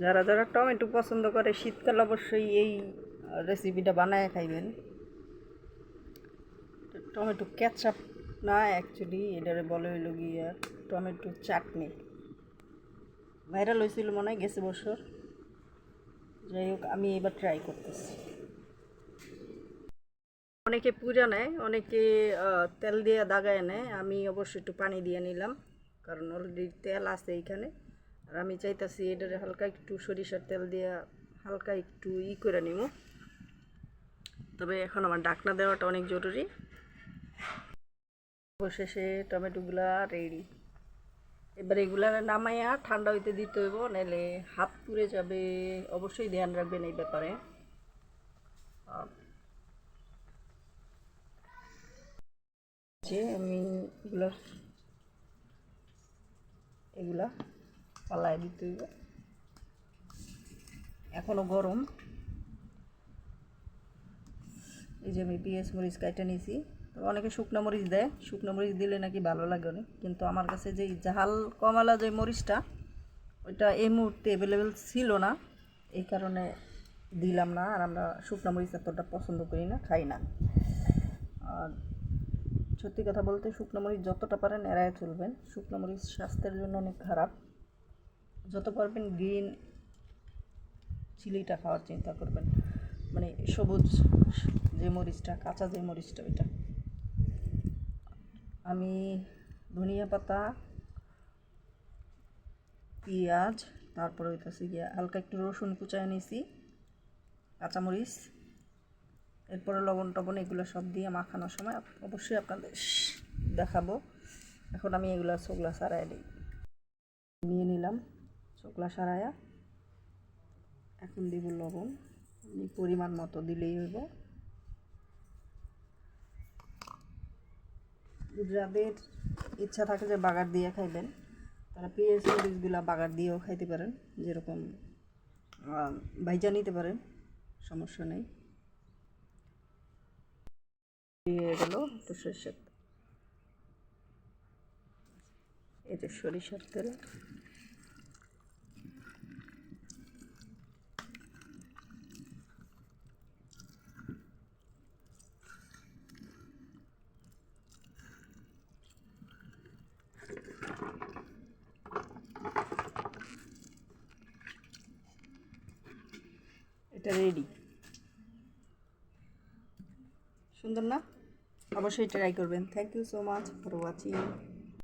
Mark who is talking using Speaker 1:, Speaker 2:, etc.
Speaker 1: যারা যারা টমেটো পছন্দ করে শীতকাল অবশ্যই এই রেসিপিটা বানায় খাইবেন। টমেটো কেচাপ না, অ্যাকচুয়ালি এটারে বলে হইল গিয়া টমেটো চাটনি। ভাইরাল হয়েছিল মনে হয় গেছে বছর। যাই হোক, আমি এবার ট্রাই করতেছি। অনেকে পুজা নেয়, অনেকে তেল দিয়ে দাগায় নেয়। আমি অবশ্যই একটু পানি দিয়ে নিলাম, কারণ অলরেডি তেল আছে এইখানে। আর আমি চাইতেছি এটারে হালকা একটু সরিষার তেল দিয়ে হালকা একটু করে নিব। তবে এখন আমার ঢাকনা দেওয়াটা অনেক জরুরি। অবশেষে টমেটোগুলা রেডি। এবার এগুলা নামাইয়া ঠান্ডা হইতে দিতে হইব, নাহলে হাত পুড়ে যাবে। অবশ্যই ধ্যান রাখবেন এই ব্যাপারে। যে আমি এগুলা পালায় দিতে হইব। এখনো গরম। এই যে আমি পেঁয়াজ মরিচ কাইটা নিয়েছি। তো অনেকে শুকনো মরিচ দেয়, শুকনো মরিচ দিলে নাকি ভালো লাগে অনেক, কিন্তু আমার কাছে যে ঝাল কমালা যে মরিচটা, ওইটা এই মুহূর্তে অ্যাভেলেবেল ছিল না, এই কারণে দিলাম না। আর আমরা শুকনো মরিচ এতটা পছন্দ করি না, খাই না। আর সত্যি কথা বলতে শুকনো মরিচ যতটা পারেন এড়ায় চলবেন। শুকনো মরিচ স্বাস্থ্যের জন্য অনেক খারাপ। যত পারবেন গ্রিন চিলিটা খাওয়ার চিন্তা করবেন, মানে সবুজ যে মরিচটা, কাঁচা যে মরিচটা, ওইটা। আমি ধনিয়া পাতা, পেঁয়াজ, তারপরে হইতেছে গিয়া হালকা একটু রসুন কুচায় নিয়েছি, কাঁচামরিচ, এরপরে লবণ টবণ এগুলো সব দিয়ে মাখানোর সময় অবশ্যই আপনাদের দেখাবো। এখন আমি এগুলো চোখলা সারাই নিয়ে নিলাম, চোখলা সারায়া। এখন দিব লবণ, পরিমাণ মতো দিলেই হইব। যাদের ইচ্ছা থাকে যে বাগার দিয়ে খাইবেন, তারা পেঁয়াজ মরিচগুলা বাগার দিয়েও খাইতে পারেন, যেরকম ভাইজা নিতে পারেন, সমস্যা নেই। দিয়ে গেল একটু সরিষার, এই যে সরিষার তেল। এটা রেডি। সুন্দর না? অবশ্যই ট্রাই করবেন। Thank you so much for watching.